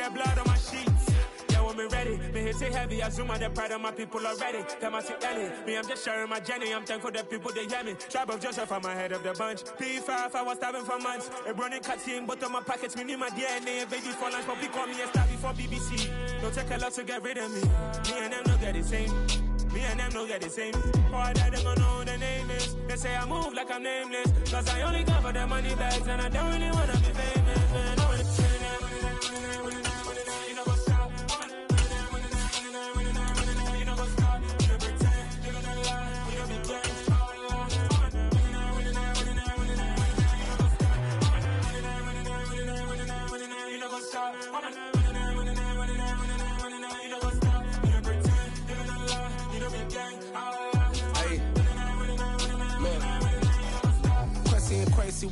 get blood on my sheets. Yeah, when we ready, me hit it heavy. I zoom on the pride of my people already. Them I see Ellie. Me, I'm just sharing my journey. I'm thankful that people they hear me. Tribe of Joseph, I'm ahead of the bunch. P5, I was starving for months. A running cut in, but on my pockets, me need my DNA. Baby for lunch, but call me a star before BBC. Don't take a lot to get rid of me. Me and them don't get the same. Me and them don't get the same. Boy, that they gonna know who the name is. They say I move like I'm nameless. Cause I only come for the money bags. And I don't really wanna be famous, man.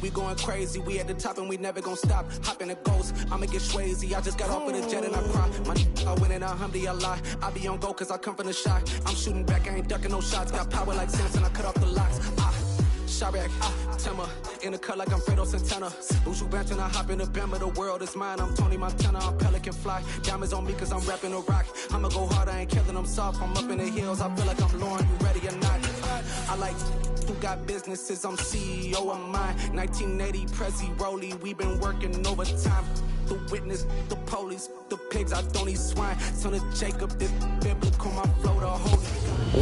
We going crazy, we at the top and we never gonna stop. Hop in a ghost, I'ma get swayzy. I just got off with a jet and I cry. My I win in a Humvee, I lie. I be on go cause I come from the shot. I'm shooting back, I ain't ducking no shots. Got power like Samson, I cut off the locks. Sharek, Timmer, in the cut like I'm Fredo Santana. Bushu Banton, I hop in the Bama, the world is mine. I'm Tony Montana, I'm Pelican Fly. Diamonds on me cause I'm rapping a rock. I'ma go hard, I ain't killing them soft. I'm up in the hills, I feel like I'm Lauren, you ready or not? I like who got businesses, I'm CEO of mine. 1980 Prezi Rolly, we been working overtime. The witness, the police, the pigs, I don't eat swine. Son of Jacob, this biblical, my flow the holy.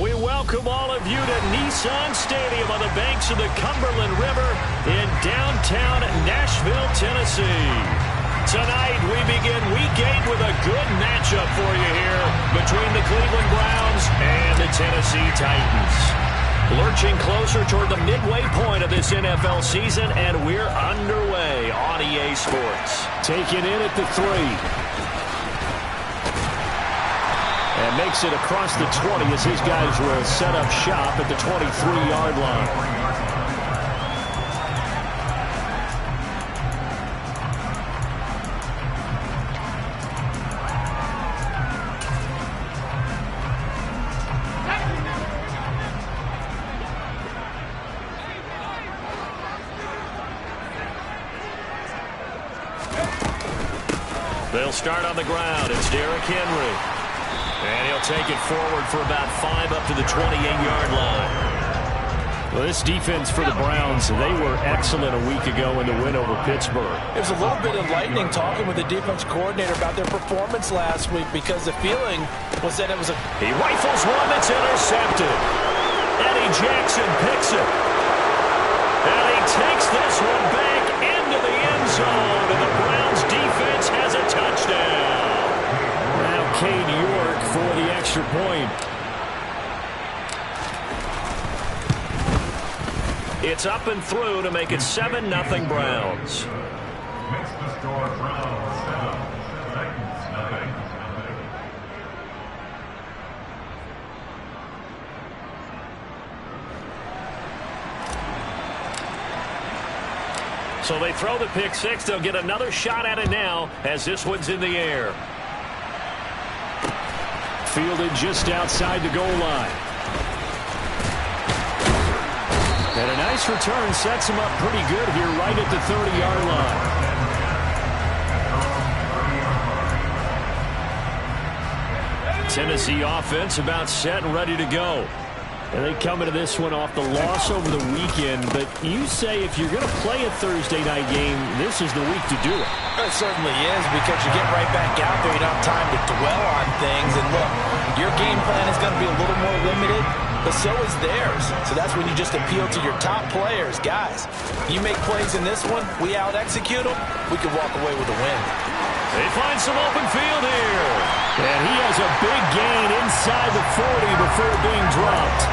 We welcome all of you to Nissan Stadium on the banks of the Cumberland River in downtown Nashville, Tennessee. Tonight, we begin Week 8 with a good matchup for you here between the Cleveland Browns and the Tennessee Titans. Lurching closer toward the midway point of this NFL season, and we're underway on EA Sports. Taking in at the 3. And makes it across the 20 as his guys will set up shop at the 23-yard line. They'll start on the ground. It's Derrick Henry. And he'll take it forward for about 5 up to the 28-yard line. Well, this defense for the Browns, they were excellent a week ago in the win over Pittsburgh. It was a little bit enlightening talking with the defense coordinator about their performance last week because the feeling was that it was a... He rifles one that's intercepted. Eddie Jackson picks it. And he takes this one back into the end zone. And the Browns defense has a touchdown. Now Cade York for the extra point. It's up and through to make it 7-0 Browns. Makes the score Browns 7, Titans 9. So they throw the pick six. They'll get another shot at it now as this one's in the air. Fielded just outside the goal line. And a nice return sets him up pretty good here right at the 30-yard line. Tennessee offense about set and ready to go. And they come into this one off the loss over the weekend. But you say if you're going to play a Thursday night game, this is the week to do it. It certainly is because you get right back out there. You don't have time to dwell on things. And look, your game plan is going to be a little more limited, but so is theirs. So that's when you just appeal to your top players. Guys, you make plays in this one, we out-execute them, we can walk away with a win. They find some open field here. And he has a big gain inside the 40 before being dropped.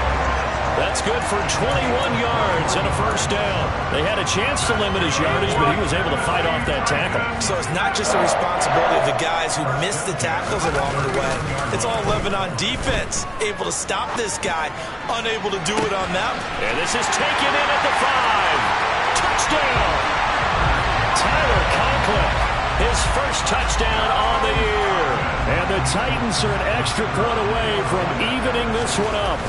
That's good for 21 yards and a first down. They had a chance to limit his yardage, but he was able to fight off that tackle. So it's not just the responsibility of the guys who missed the tackles along the way. It's all Lebanon defense, able to stop this guy, unable to do it on them. And this is taken in at the 5. Touchdown! Tyler Conklin, his first touchdown on the year. And the Titans are an extra point away from evening this one up.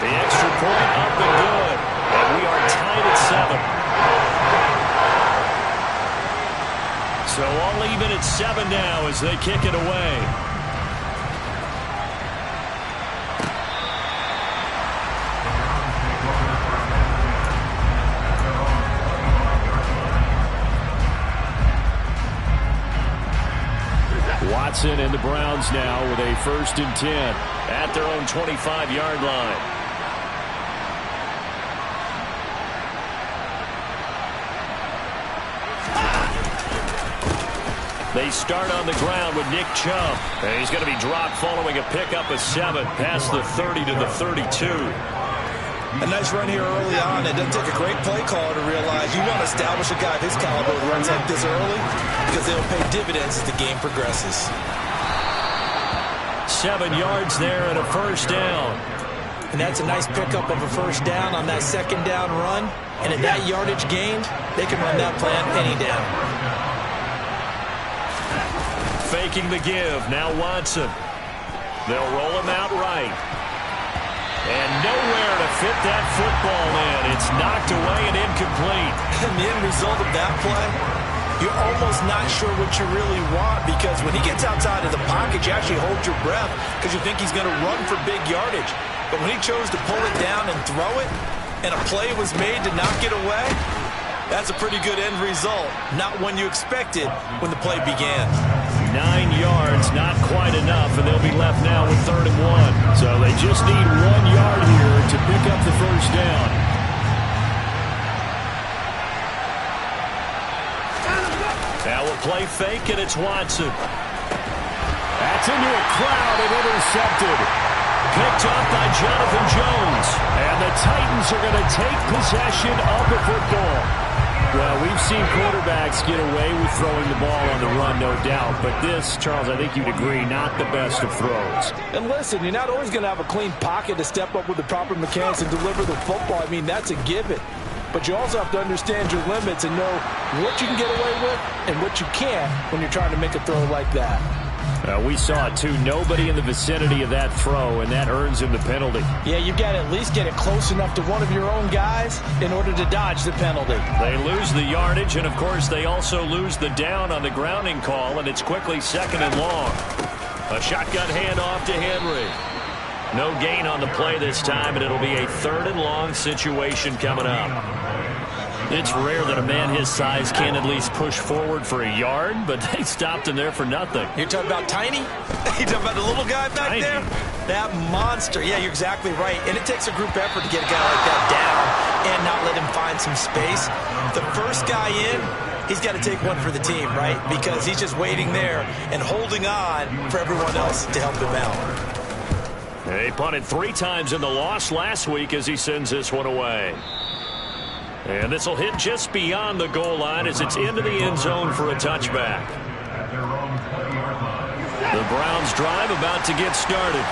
The extra point up and good. And we are tied at 7. So all even at 7 now as they kick it away. Watson and the Browns now with a 1st and 10 at their own 25-yard line. They start on the ground with Nick Chubb. And he's going to be dropped following a pickup of 7 past the 30 to the 32. A nice run here early on. It doesn't take a great play caller to realize you want to establish a guy of his caliber who runs like this early because they'll pay dividends as the game progresses. 7 yards there and a 1st down. And that's a nice pickup of a 1st down on that 2nd down run. And at that yardage gained, they can run that play on any down. Faking the give. Now Watson. They'll roll him out right. And nowhere to fit that football in. It's knocked away and incomplete. And the end result of that play, you're almost not sure what you really want because when he gets outside of the pocket, you actually hold your breath because you think he's going to run for big yardage. But when he chose to pull it down and throw it, and a play was made to knock it away, that's a pretty good end result. Not one you expected when the play began. 9 yards, not quite enough, and they'll be left now with 3rd and 1. So they just need 1 yard here to pick up the 1st down. Now a play fake, and it's Watson. That's into a crowd and intercepted. Picked off by Jonathan Jones. And the Titans are going to take possession of the football. Well, we've seen quarterbacks get away with throwing the ball on the run, no doubt. But this, Charles, I think you'd agree, not the best of throws. And listen, you're not always going to have a clean pocket to step up with the proper mechanics and deliver the football. I mean, that's a given. But you also have to understand your limits and know what you can get away with and what you can't when you're trying to make a throw like that. We saw it, too. Nobody in the vicinity of that throw, and that earns him the penalty. Yeah, you've got to at least get it close enough to one of your own guys in order to dodge the penalty. They lose the yardage, and, of course, they also lose the down on the grounding call, and it's quickly 2nd and long. A shotgun handoff to Henry. No gain on the play this time, and it'll be a 3rd and long situation coming up. It's rare that a man his size can at least push forward for a yard, but they stopped him there for nothing. You're talking about tiny? You're talking about the little guy back there? That monster. Yeah, you're exactly right. And it takes a group effort to get a guy like that down and not let him find some space. The first guy in, he's got to take one for the team, right? Because he's just waiting there and holding on for everyone else to help him out. He punted 3 times in the loss last week as he sends this one away. And this will hit just beyond the goal line as it's into the end zone for a touchback. The Browns drive about to get started.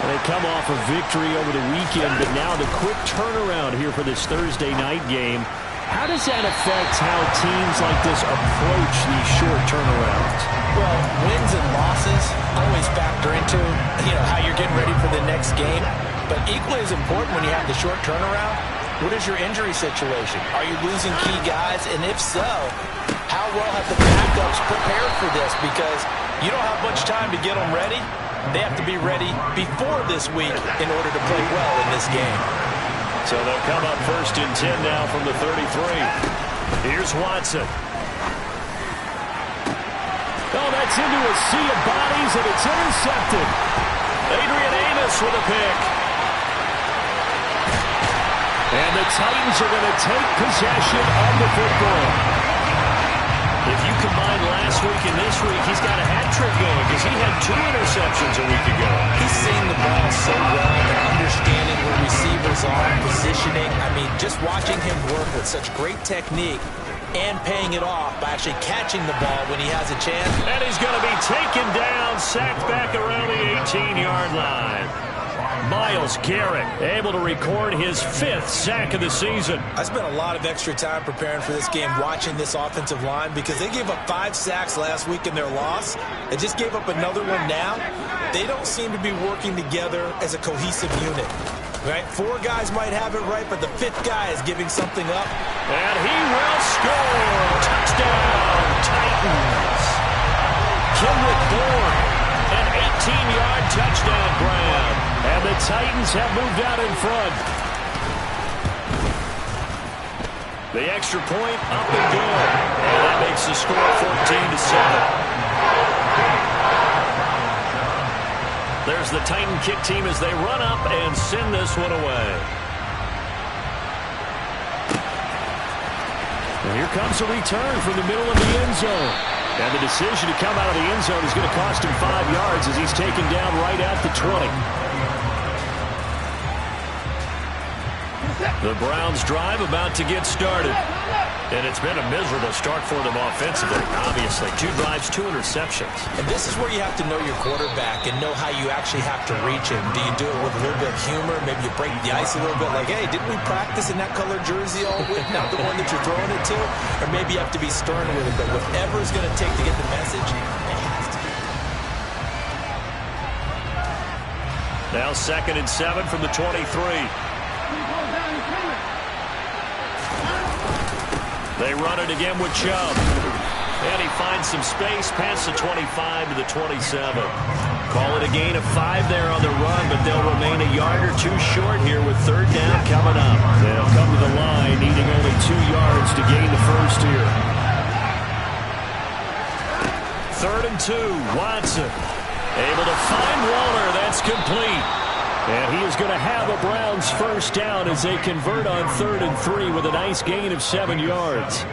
They come off a victory over the weekend, but now the quick turnaround here for this Thursday night game. How does that affect how teams like this approach these short turnarounds? Well, wins and losses always factor into, how you're getting ready for the next game. But equally as important when you have the short turnaround, what is your injury situation? Are you losing key guys? And if so, how well have the backups prepared for this? Because you don't have much time to get them ready. They have to be ready before this week in order to play well in this game. So they'll come up 1st and 10 now from the 33. Here's Watson. Oh, that's into a sea of bodies, and it's intercepted. Adrian Amos with a pick. And the Titans are going to take possession of the football. If you combine last week and this week, he's got a hat trick going because he had 2 interceptions a week ago. He's seeing the ball so well and understanding where receivers are, positioning. I mean, just watching him work with such great technique and paying it off by actually catching the ball when he has a chance. And he's going to be taken down, sacked back around the 18-yard line. Myles Garrett able to record his 5th sack of the season. I spent a lot of extra time preparing for this game watching this offensive line because they gave up 5 sacks last week in their loss. They just gave up another one now. They don't seem to be working together as a cohesive unit. Right? 4 guys might have it right, but the 5th guy is giving something up. And he will score. Touchdown, Titans. 14-yard touchdown grab. And the Titans have moved out in front. The extra point up and good. And that makes the score 14-7. There's the Titan kick team as they run up and send this one away. And here comes a return from the middle of the end zone. And the decision to come out of the end zone is going to cost him 5 yards as he's taken down right at the 20. The Browns drive about to get started. And it's been a miserable start for them offensively, obviously. 2 drives, 2 interceptions. And this is where you have to know your quarterback and know how you actually have to reach him. Do you do it with a little bit of humor? Maybe you break the ice a little bit like, hey, didn't we practice in that color jersey all week? Not the one that you're throwing it to? Or maybe you have to be stern with it. But whatever it's going to take to get the message, it has to be. Now 2nd and 7 from the 23. They run it again with Chubb. And he finds some space past the 25 to the 27. Call it a gain of 5 there on the run, but they'll remain a yard or 2 short here with 3rd down coming up. They'll come to the line needing only 2 yards to gain the first here. 3rd and 2, Watson. Able to find Waller. That's complete. And he is going to have a Browns first down as they convert on 3rd and 3 with a nice gain of 7 yards.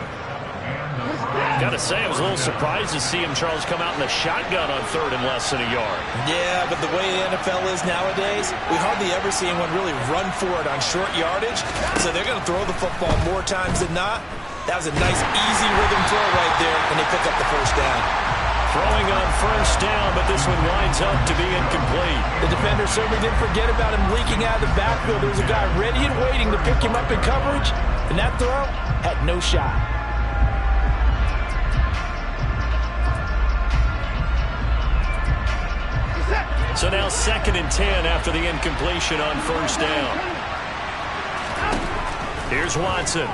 Got to say, I was a little surprised to see him, Charles, come out in the shotgun on 3rd and less than a yard. Yeah, but the way the NFL is nowadays, we hardly ever see anyone really run for it on short yardage. So they're going to throw the football more times than not. That was a nice, easy rhythm throw right there, and they pick up the first down. Throwing on first down, but this one winds up to be incomplete. The defender certainly didn't forget about him leaking out of the backfield. There was a guy ready and waiting to pick him up in coverage, and that throw had no shot. So now 2nd and 10 after the incompletion on first down. Here's Watson.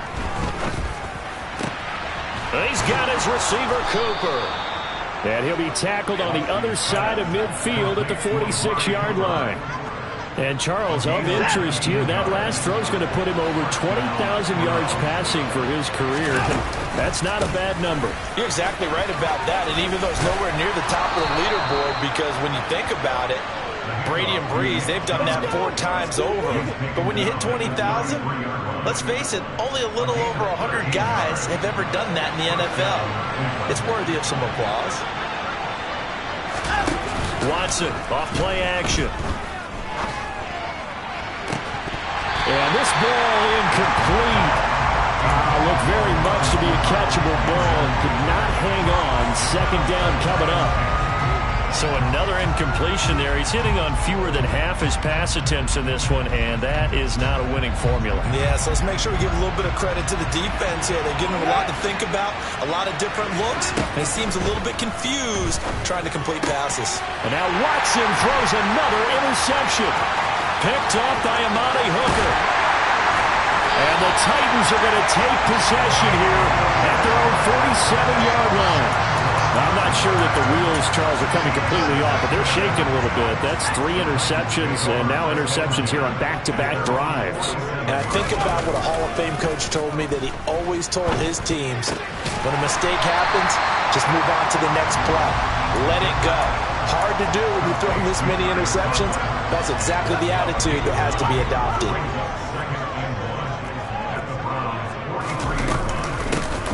He's got his receiver, Cooper. And he'll be tackled on the other side of midfield at the 46-yard line. And, Charles, of interest here, that last throw is going to put him over 20,000 yards passing for his career. That's not a bad number. You're exactly right about that. And even though it's nowhere near the top of the leaderboard, because when you think about it, Brady and Breeze, they've done that 4 times over. But when you hit 20,000, let's face it, only a little over 100 guys have ever done that in the NFL. It's worthy of some applause. Watson, off play action. And this ball incomplete. Looked very much to be a catchable ball and could not hang on. 2nd down coming up. So another incompletion there. He's hitting on fewer than half his pass attempts in this one, and that is not a winning formula. Yeah, so let's make sure we give a little bit of credit to the defense here. They're giving him a lot to think about, a lot of different looks, and he seems a little bit confused trying to complete passes. And now Watson throws another interception. Picked off by Amani Hooker. And the Titans are going to take possession here at their own 47-yard line. I'm not sure that the wheels, Charles, are coming completely off, but they're shaking a little bit. That's 3 interceptions, and now interceptions here on back-to-back drives. And I think about what a Hall of Fame coach told me, that he always told his teams, when a mistake happens, just move on to the next play. Let it go. Hard to do when you throw this many interceptions. That's exactly the attitude that has to be adopted.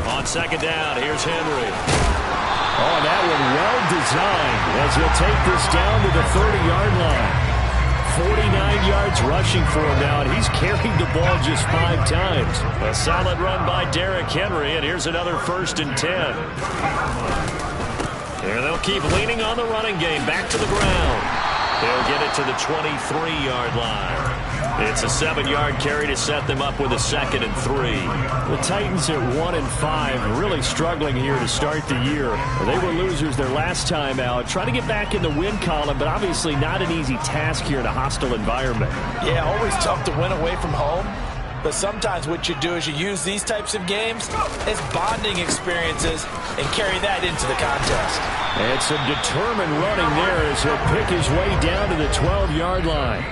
On 2nd down, here's Henry. Oh, and that one well designed as he'll take this down to the 30-yard line. 49 yards rushing for him now, and he's carried the ball just 5 times. A solid run by Derrick Henry, and here's another 1st and 10. And they'll keep leaning on the running game. Back to the ground. They'll get it to the 23-yard line. It's a 7-yard carry to set them up with a 2nd and 3. The Titans at 1-5, really struggling here to start the year. They were losers their last time out, trying to get back in the win column, but obviously not an easy task here in a hostile environment. Yeah, always tough to win away from home. But sometimes what you do is you use these types of games as bonding experiences and carry that into the contest. And some determined running there as he'll pick his way down to the 12-yard line.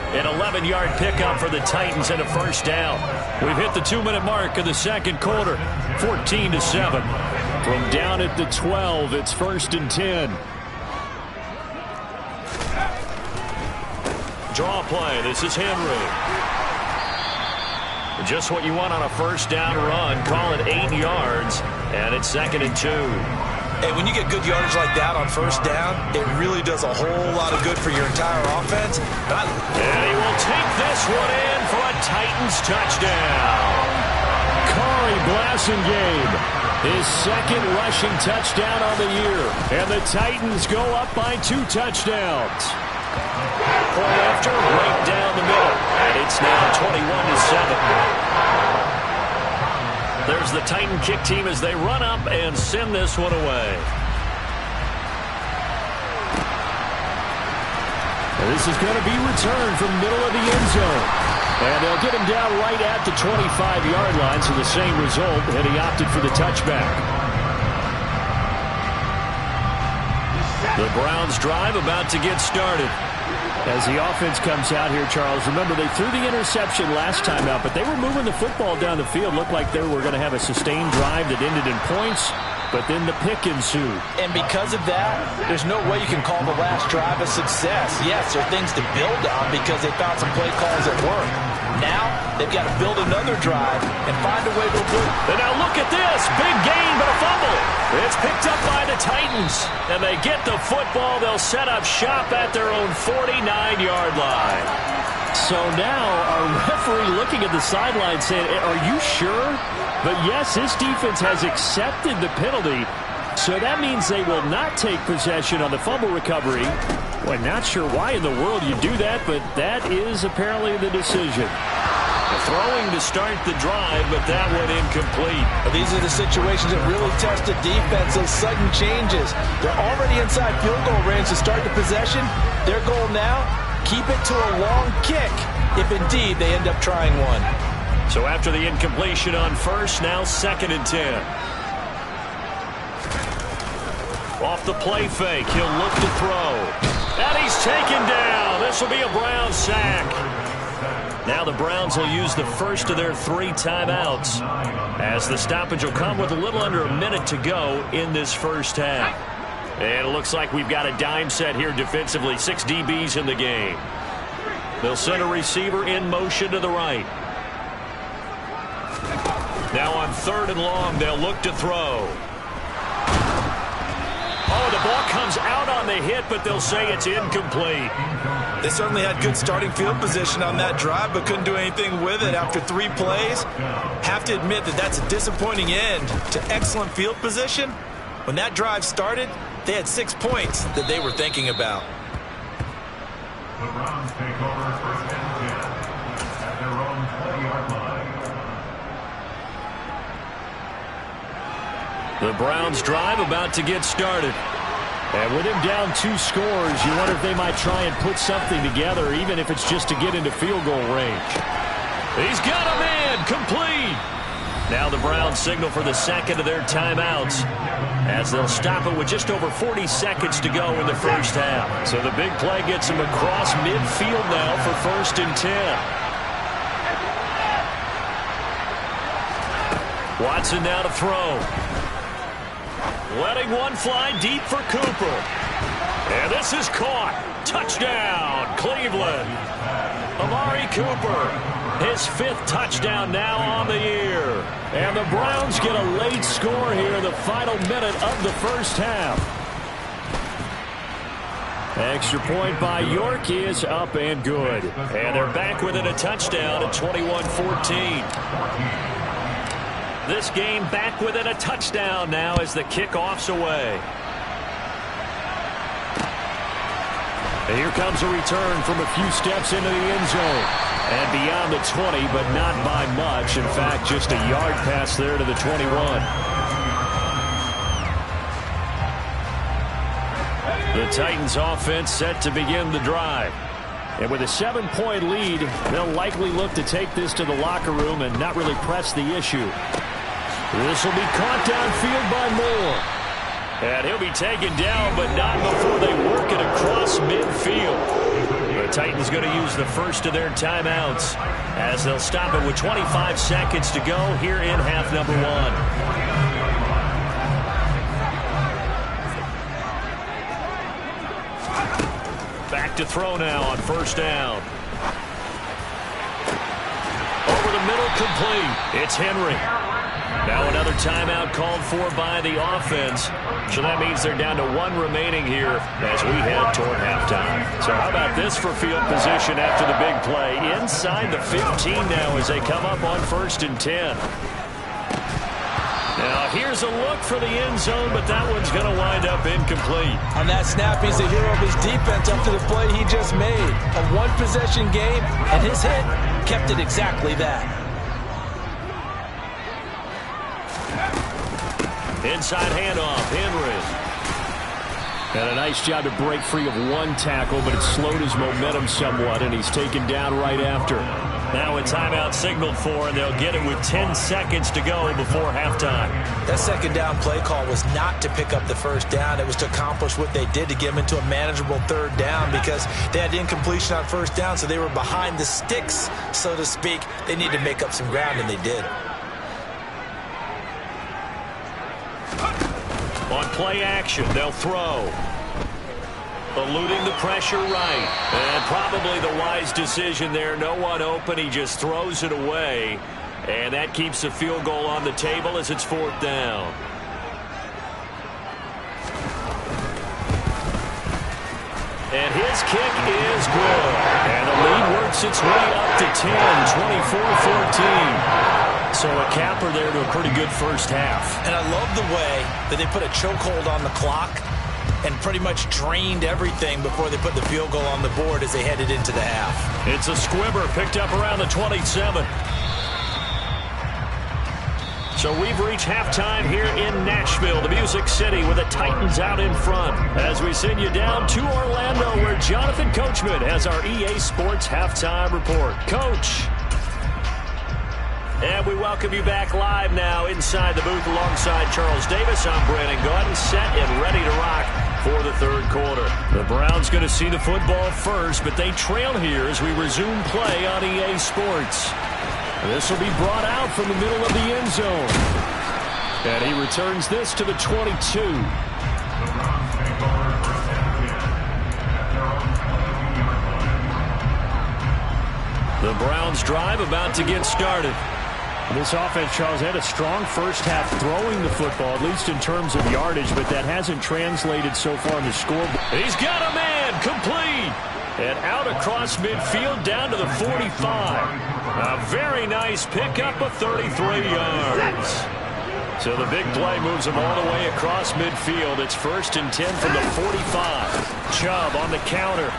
An 11-yard pickup for the Titans and a first down. We've hit the 2-minute mark of the second quarter, 14-7. From down at the 12, it's 1st and 10. Draw play. This is Henry. Just what you want on a first down run. Call it 8 yards, and it's 2nd and 2. Hey, when you get good yardage like that on first down, it really does a whole lot of good for your entire offense. And he will take this one in for a Titans touchdown. Corey Blasingame, his 2nd rushing touchdown on the year. And the Titans go up by 2 touchdowns. Point after, right down the middle. And it's now 21-7. There's the Titan kick team as they run up and send this one away. This is going to be returned from middle of the end zone. And they'll get him down right at the 25-yard line, so the same result, and he opted for the touchback. The Browns drive about to get started. As the offense comes out here, Charles, remember they threw the interception last time out, but they were moving the football down the field. Looked like they were going to have a sustained drive that ended in points, but then the pick ensued. And because of that, there's no way you can call the last drive a success. Yes, there are things to build on because they found some play calls that work. Now, they've got to build another drive and find a way to do it. And now look at this. Big gain, but a fumble. It's picked up by the Titans. And they get the football. They'll set up shop at their own 49-yard line. So now our referee looking at the sideline saying, are you sure? But yes, this defense has accepted the penalty. So that means they will not take possession on the fumble recovery. Well, not sure why in the world you do that, but that is apparently the decision. Throwing to start the drive, but that went incomplete. These are the situations that really test the defense, those sudden changes. They're already inside field goal range to start the possession. Their goal now, keep it to a long kick, if indeed they end up trying one. So after the incompletion on first, now 2nd and 10. Off the play fake, he'll look to throw. And he's taken down. This will be a Browns sack. Now the Browns will use the first of their 3 timeouts, as the stoppage will come with a little under a minute to go in this first half. And it looks like we've got a dime set here defensively. 6 DBs in the game. They'll send a receiver in motion to the right. Now on 3rd and long, they'll look to throw. Oh, the ball comes out on the hit, but they'll say it's incomplete. They certainly had good starting field position on that drive, but couldn't do anything with it after 3 plays. Have to admit that that's a disappointing end to excellent field position. When that drive started, they had 6 points that they were thinking about. The Browns take over 1st and 10 at their own 20-yard line. The Browns drive about to get started. And with him down 2 scores, you wonder if they might try and put something together, even if it's just to get into field goal range. He's got a man, complete. Now the Browns signal for the 2nd of their timeouts, as they'll stop it with just over 40 seconds to go in the first half. So the big play gets him across midfield now for 1st and 10. Watson now to throw. Letting one fly deep for Cooper. And this is caught. Touchdown, Cleveland. Amari Cooper, his 5th touchdown now on the year. And the Browns get a late score here in the final minute of the first half. Extra point by York is up and good. And they're back within a touchdown at 21-14. This game back within a touchdown now as the kickoff's away. And here comes a return from a few steps into the end zone. And beyond the 20, but not by much. In fact, just a yard pass there to the 21. The Titans offense set to begin the drive. And with a 7-point lead, they'll likely look to take this to the locker room and not really press the issue. This will be caught downfield by Moore. And he'll be taken down, but not before they work it across midfield. The Titans going to use the first of their timeouts as they'll stop it with 25 seconds to go here in half number 1. Back to throw now on first down. Over the middle, complete. It's Henry. Now another timeout called for by the offense. So that means they're down to 1 remaining here as we head toward halftime. So how about this for field position after the big play? Inside the 15 now as they come up on 1st and 10. Now here's a look for the end zone, but that one's going to wind up incomplete. On that snap, he's the hero of his defense after the play he just made. A one-possession game, and his hit kept it exactly that. Inside handoff, Henry. And a nice job to break free of 1 tackle, but it slowed his momentum somewhat, and he's taken down right after. Now a timeout signaled for, and they'll get it with 10 seconds to go before halftime. That second down play call was not to pick up the first down. It was to accomplish what they did, to get them into a manageable 3rd down, because they had incompletion on first down, so they were behind the sticks, so to speak. They needed to make up some ground, and they did. On play action, they'll throw. Eluding the pressure right. And probably the wise decision there. No one open. He just throws it away. And that keeps the field goal on the table as it's 4th down. And his kick is good. And the lead works its way up to 10, 24-14. So a capper there to a pretty good first half. And I love the way that they put a chokehold on the clock and pretty much drained everything before they put the field goal on the board as they headed into the half. It's a squibber picked up around the 27. So we've reached halftime here in Nashville, the Music City, with the Titans out in front. As we send you down to Orlando, where Jonathan Coachman has our EA Sports Halftime Report. Coach. And we welcome you back live now inside the booth alongside Charles Davis. I'm Brandon Gaudin, set and ready to rock for the 3rd quarter. The Browns going to see the football first, but they trail here as we resume play on EA Sports. This will be brought out from the middle of the end zone. And he returns this to the 22. The Browns take over 1st and 10 at their own 22-yard line. The Browns drive about to get started. This offense, Charles, had a strong first half throwing the football, at least in terms of yardage, but that hasn't translated so far in the scoreboard. He's got a man, complete, and out across midfield down to the 45. A very nice pickup of 33 yards. So the big play moves him all the way across midfield. It's 1st and 10 from the 45. Chubb on the counter.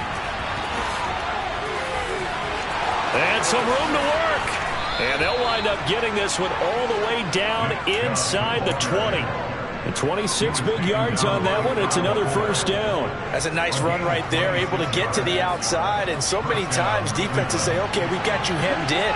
And some room to work. And they'll wind up getting this one all the way down inside the 20. And 26 big yards on that one. It's another first down. That's a nice run right there, able to get to the outside. And so many times defenses say, okay, we got you hemmed in.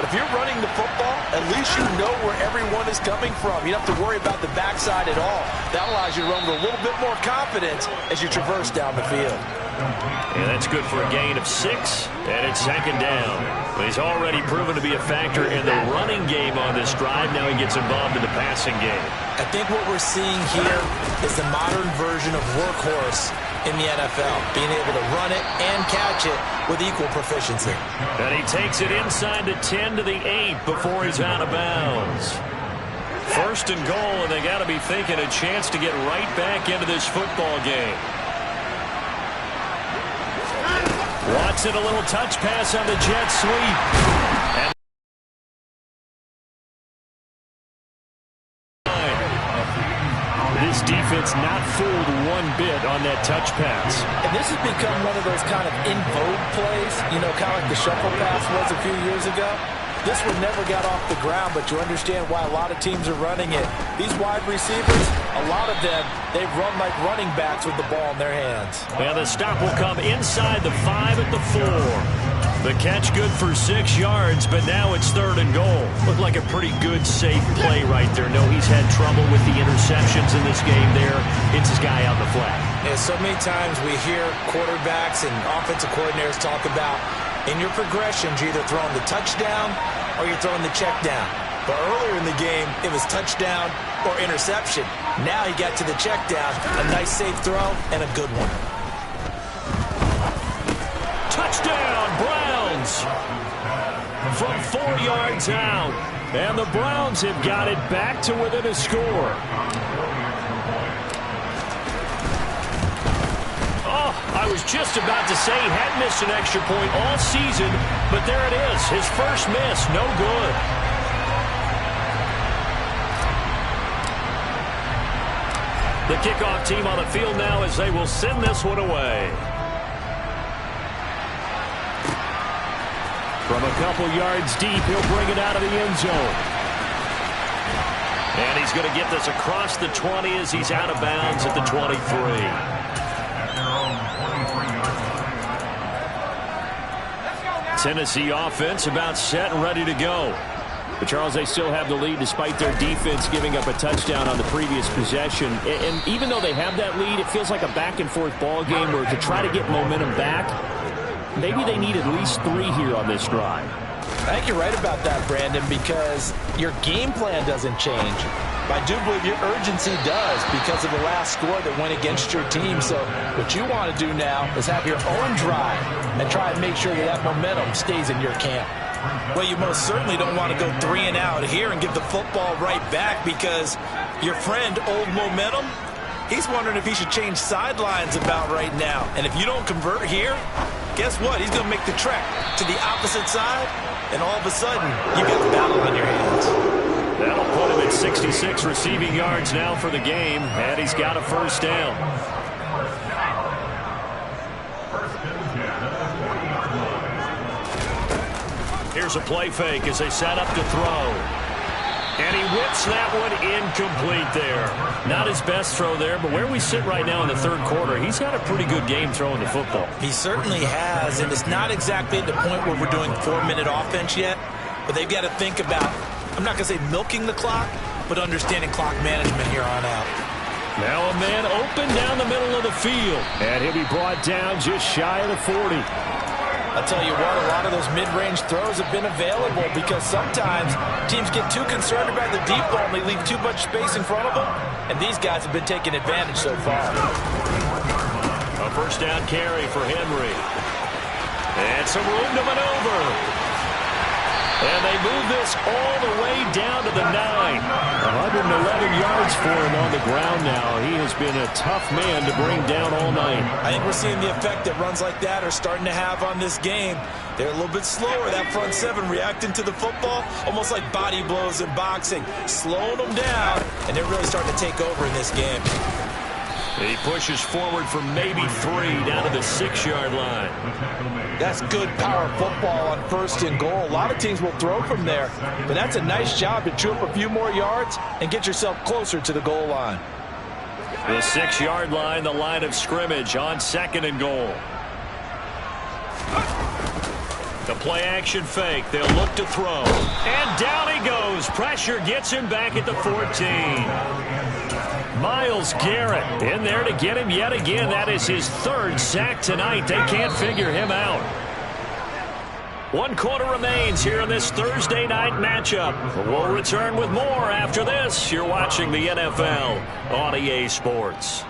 But if you're running the football, at least you know where everyone is coming from. You don't have to worry about the backside at all. That allows you to run with a little bit more confidence as you traverse down the field. And that's good for a gain of 6, and it's 2nd down. He's already proven to be a factor in the running game on this drive. Now he gets involved in the passing game. I think what we're seeing here is the modern version of workhorse in the NFL, being able to run it and catch it with equal proficiency. And he takes it inside the 10 to the 8 before he's out of bounds. 1st and goal, and they got to be thinking a chance to get right back into this football game. Watson, a little touch pass on the jet sweep. And this defense not fooled one bit on that touch pass. And this has become one of those kind of in vogue plays, you know, kind of like the shuffle pass was a few years ago. This one never got off the ground, but you understand why a lot of teams are running it. These wide receivers, a lot of them, they've run like running backs with the ball in their hands. And the stop will come inside the 5 at the 4. The catch good for 6 yards, but now it's 3rd and goal. Looked like a pretty good, safe play right there. No, he's had trouble with the interceptions in this game there. It's his guy out the flat. Yeah, so many times we hear quarterbacks and offensive coordinators talk about in your progressions, you're either throwing the touchdown or you're throwing the check down. But earlier in the game, it was touchdown or interception. Now he got to the check down, a nice safe throw, and a good one. Touchdown, Browns! From 4 yards out. And the Browns have got it back to within a score. Oh, I was just about to say he hadn't missed an extra point all season, but there it is. His first miss, no good. The kickoff team on the field now as they will send this one away. From a couple yards deep, he'll bring it out of the end zone. And he's going to get this across the 20 as he's out of bounds at the 23. Tennessee offense about set and ready to go. But, Charles, they still have the lead despite their defense giving up a touchdown on the previous possession. And even though they have that lead, it feels like a back-and-forth ball game where to try to get momentum back, maybe they need at least 3 here on this drive. I think you're right about that, Brandon, because your game plan doesn't change. But I do believe your urgency does because of the last score that went against your team. So what you want to do now is have your own drive and try and make sure that momentum stays in your camp. Well, you most certainly don't want to go 3 and out here and give the football right back because your friend, Old Momentum, he's wondering if he should change sidelines about right now. And if you don't convert here, guess what? He's going to make the trek to the opposite side, and all of a sudden, you've got the battle on your hands. That'll put him at 66 receiving yards now for the game, and he's got a first down. Here's a play fake as they set up to throw. And he whips that one incomplete there. Not his best throw there, but where we sit right now in the 3rd quarter, he's had a pretty good game throwing the football. He certainly has, and it's not exactly at the point where we're doing 4-minute offense yet, but they've got to think about, I'm not going to say milking the clock, but understanding clock management here on out. Now a man open down the middle of the field, and he'll be brought down just shy of the 40. I'll tell you what, a lot of those mid-range throws have been available because sometimes teams get too concerned about the deep ball and they leave too much space in front of them, and these guys have been taking advantage so far. A first down carry for Henry. And some room to maneuver. And they move this all the way down to the 9. 111 yards for him on the ground now. He has been a tough man to bring down all night. I think we're seeing the effect that runs like that are starting to have on this game. They're a little bit slower, that front 7 reacting to the football, almost like body blows in boxing, slowing them down, and they're really starting to take over in this game. He pushes forward for maybe 3 down to the 6-yard line. That's good power football on 1st and goal. A lot of teams will throw from there, but that's a nice job to chew up a few more yards and get yourself closer to the goal line. The 6-yard line, the line of scrimmage on 2nd and goal. The play action fake. They'll look to throw. And down he goes. Pressure gets him back at the 14. Myles Garrett in there to get him yet again. That is his 3rd sack tonight. They can't figure him out. 1 quarter remains here in this Thursday night matchup. We'll return with more after this. You're watching the NFL on EA Sports.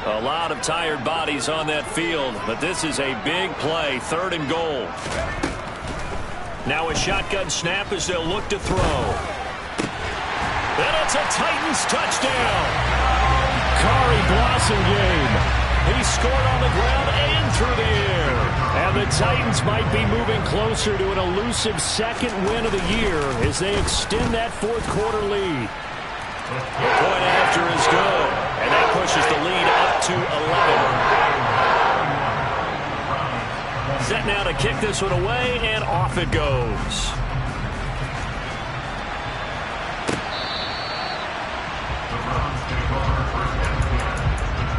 A lot of tired bodies on that field, but this is a big play, 3rd and goal. Now a shotgun snap as they'll look to throw. And it's a Titans touchdown. Kari Blasingame. He scored on the ground and through the air. And the Titans might be moving closer to an elusive 2nd win of the year as they extend that 4th quarter lead. The point after is good, and that pushes the lead up to 11. set now to kick this one away, and off it goes. The Browns take over 1st and 10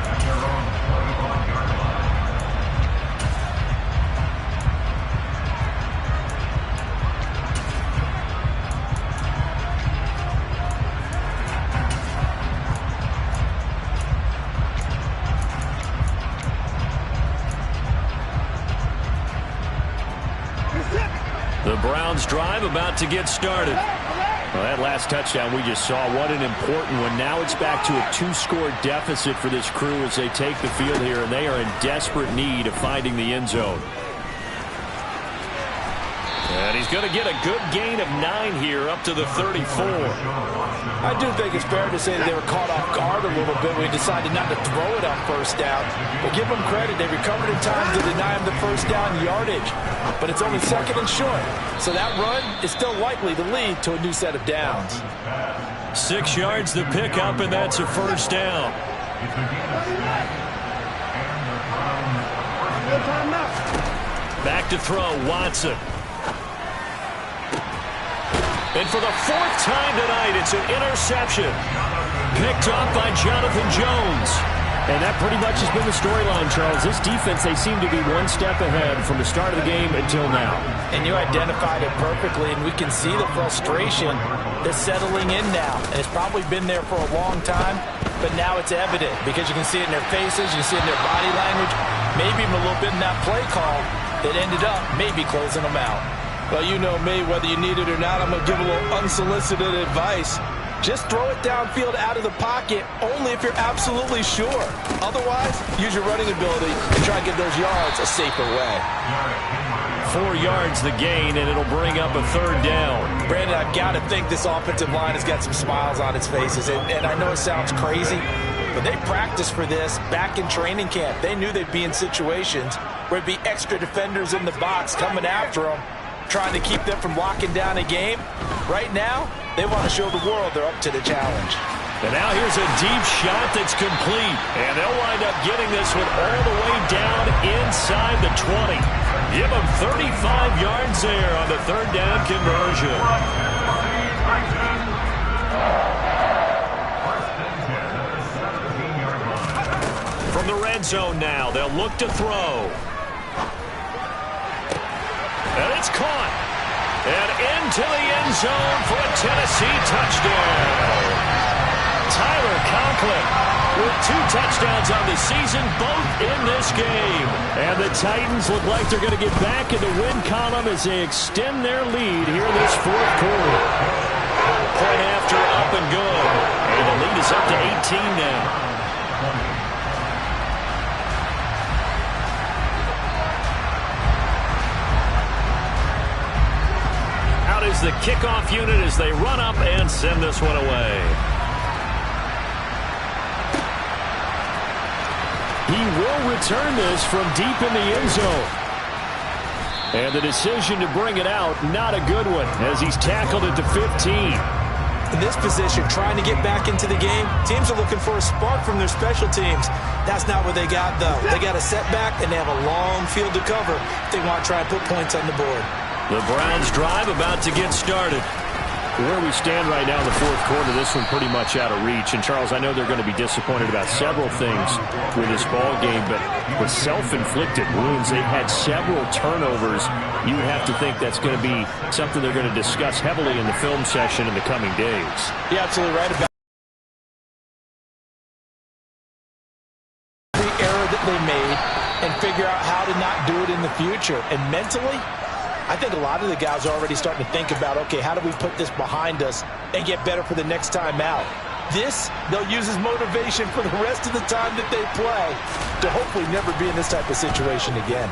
at their own 41-yard line. The Browns drive about to get started. Well, that last touchdown we just saw, what an important one. Now it's back to a 2-score deficit for this crew as they take the field here, and they are in desperate need of finding the end zone. And he's going to get a good gain of 9 here, up to the 34. I do think it's fair to say that they were caught off guard a little bit when he decided not to throw it on 1st down. But give them credit, they recovered in time to deny him the 1st down yardage. But it's only 2nd and short. So that run is still likely to lead to a new set of downs. 6 yards the pickup, and that's a 1st down. Back to throw, Watson. And for the 4th time tonight, it's an interception. Picked off by Jonathan Jones. And that pretty much has been the storyline, Charles. This defense, they seem to be one step ahead from the start of the game until now. And you identified it perfectly, and we can see the frustration that's settling in now. And it's probably been there for a long time, but now it's evident because you can see it in their faces, you can see it in their body language, maybe even a little bit in that play call that ended up maybe closing them out. Well, you know me, whether you need it or not, I'm going to give a little unsolicited advice. Just throw it downfield out of the pocket only if you're absolutely sure. Otherwise, use your running ability and try to get those yards a safer way. 4 yards the gain, and it'll bring up a 3rd down. Brandon, I've got to think this offensive line has got some smiles on its faces. And I know it sounds crazy, but they practiced for this back in training camp. They knew they'd be in situations where it'd be extra defenders in the box coming after them, trying to keep them from locking down a game. Right now, they want to show the world they're up to the challenge. And now here's a deep shot that's complete. And they'll wind up getting this one all the way down inside the 20. Give them 35 yards there on the 3rd down conversion. From the red zone now, they'll look to throw. And it's caught. And into the end zone for a Tennessee touchdown. Tyler Conklin with 2 touchdowns on the season, both in this game. And the Titans look like they're going to get back in the win column as they extend their lead here in this 4th quarter. Point after, up and good. And the lead is up to 18 now. Is the kickoff unit as they run up and send this one away. He will return this from deep in the end zone. And the decision to bring it out, not a good one, as he's tackled it to 15. In this position, trying to get back into the game, teams are looking for a spark from their special teams. That's not what they got, though. They got a setback, and they have a long field to cover if they want to try and put points on the board. The Browns drive about to get started. Where we stand right now in the 4th quarter, this one pretty much out of reach. And, Charles, I know they're going to be disappointed about several things with this ball game, but with self-inflicted wounds, they've had several turnovers. You would have to think that's going to be something they're going to discuss heavily in the film session in the coming days. You're absolutely right about every error that they made and figure out how to not do it in the future. And mentally, I think a lot of the guys are already starting to think about, okay, how do we put this behind us and get better for the next time out? This, they'll use as motivation for the rest of the time that they play to hopefully never be in this type of situation again.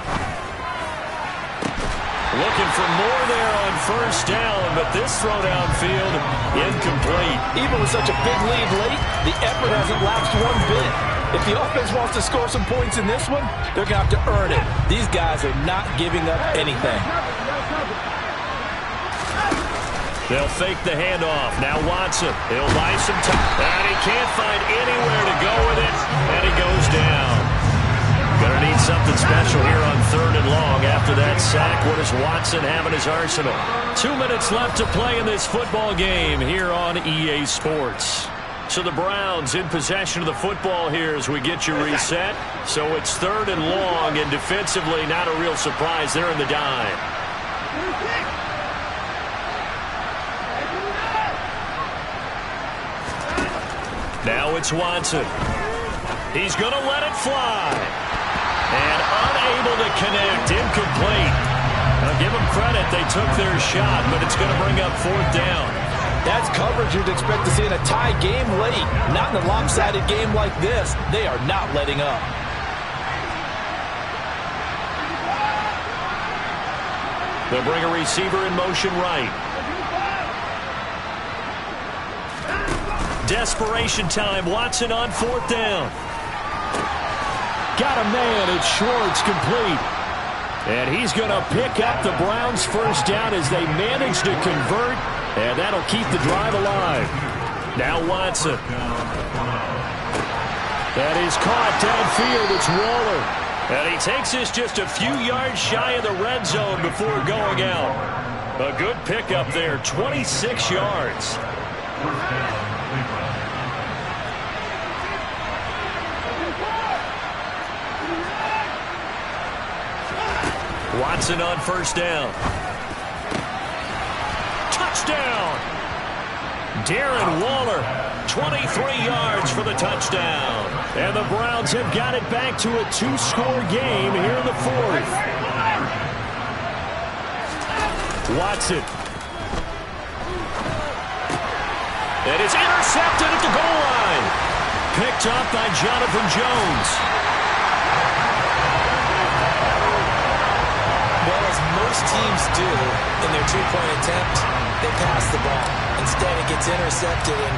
Looking for more there on 1st down, but this throw downfield incomplete. Even with such a big lead late, the effort hasn't lapsed one bit. If the offense wants to score some points in this one, they're going to have to earn it. These guys are not giving up anything. They'll fake the handoff. Now Watson. He'll buy some time. And he can't find anywhere to go with it. And he goes down. Gonna need something special here on 3rd and long after after that sack. What does Watson have in his arsenal? 2 minutes left to play in this football game here on EA Sports. So the Browns in possession of the football here as we get you reset. So it's 3rd and long, and defensively not a real surprise. They're in the dime. Now it's Watson. He's going to let it fly. And unable to connect. Incomplete. Now give them credit. They took their shot, but it's going to bring up 4th down. That's coverage you'd expect to see in a tie game late. Not in a lopsided game like this. They are not letting up. They'll bring a receiver in motion right. Desperation time. Watson on 4th down. Got a man. It's Schwartz, complete. And he's going to pick up the Browns' 1st down as they manage to convert. And that'll keep the drive alive. Now Watson. That is caught downfield. It's Waller. And he takes this just a few yards shy of the red zone before going out. A good pickup there. 26 yards. Watson on 1st down. Touchdown! Darren Waller, 23 yards for the touchdown. And the Browns have got it back to a 2-score game here in the 4th. Watson. It is intercepted at the goal line. Picked up by Jonathan Jones. Well, as most teams do in their 2-point attempt, they pass the ball. Instead, it gets intercepted. And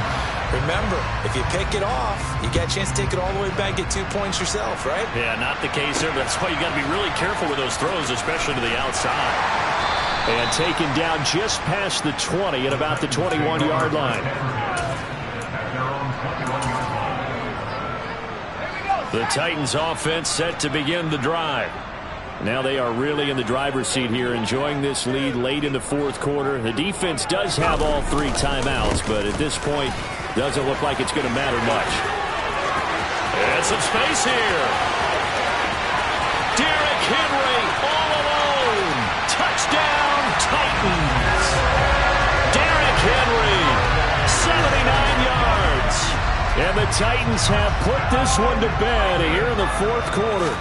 remember, if you pick it off, you got a chance to take it all the way back, get 2 points yourself, right? Yeah, not the case there. That's why you got to be really careful with those throws, especially to the outside. And taken down just past the 20 at about the 21-yard line. The Titans offense set to begin the drive. Now they are really in the driver's seat here, enjoying this lead late in the 4th quarter. The defense does have all 3 timeouts, but at this point, doesn't look like it's going to matter much. And some space here. Derrick Henry all alone. Touchdown, Titans. Derrick Henry, 79 yards. And the Titans have put this one to bed here in the 4th quarter.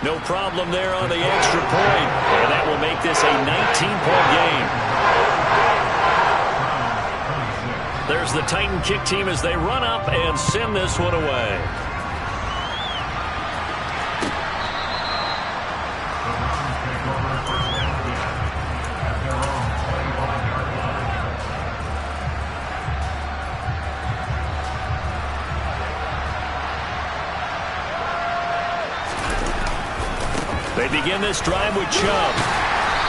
No problem there on the extra point. And that will make this a 19-point game. There's the Titan kick team as they run up and send this one away. They begin this drive with Chubb.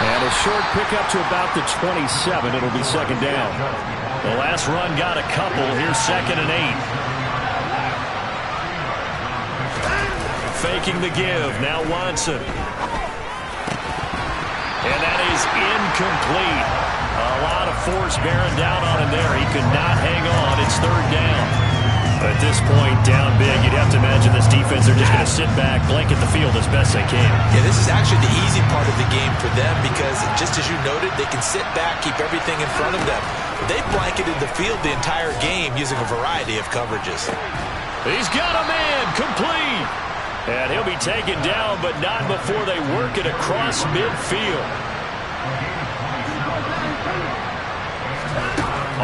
And a short pickup to about the 27. It'll be 2nd down. The last run got a couple. Here's 2nd and 8. Faking the give. Now Watson. And that is incomplete. A lot of force bearing down on him there. He could not hang on. It's 3rd down. At this point, down big, you'd have to imagine this defense, they're just going to sit back, blanket the field as best they can. Yeah, this is actually the easy part of the game for them because, just as you noted, they can sit back, keep everything in front of them. They've blanketed the field the entire game using a variety of coverages. He's got a man, complete. And he'll be taken down, but not before they work it across midfield.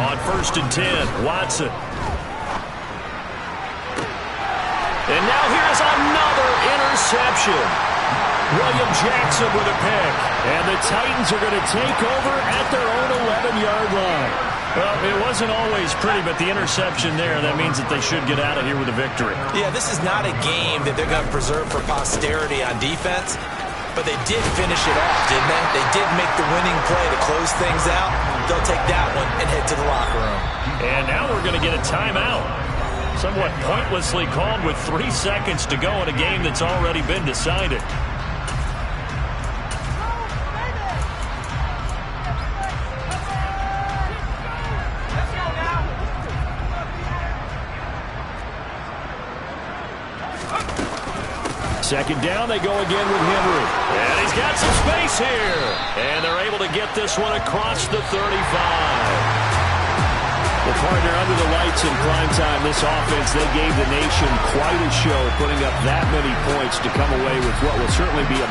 On 1st and 10, Watson. And now here's another interception. William Jackson with a pick. And the Titans are going to take over at their own 11-yard line. Well, it wasn't always pretty, but the interception there, that means that they should get out of here with a victory. Yeah, this is not a game that they're going to preserve for posterity on defense, but they did finish it off, didn't they? They did make the winning play to close things out. They'll take that one and head to the locker room. And now we're going to get a timeout. Somewhat pointlessly called with 3 seconds to go in a game that's already been decided. Second down, they go again with Henry. And he's got some space here. And they're able to get this one across the 35. Well, partner, under the lights in primetime, this offense, they gave the nation quite a show, putting up that many points to come away with what will certainly be a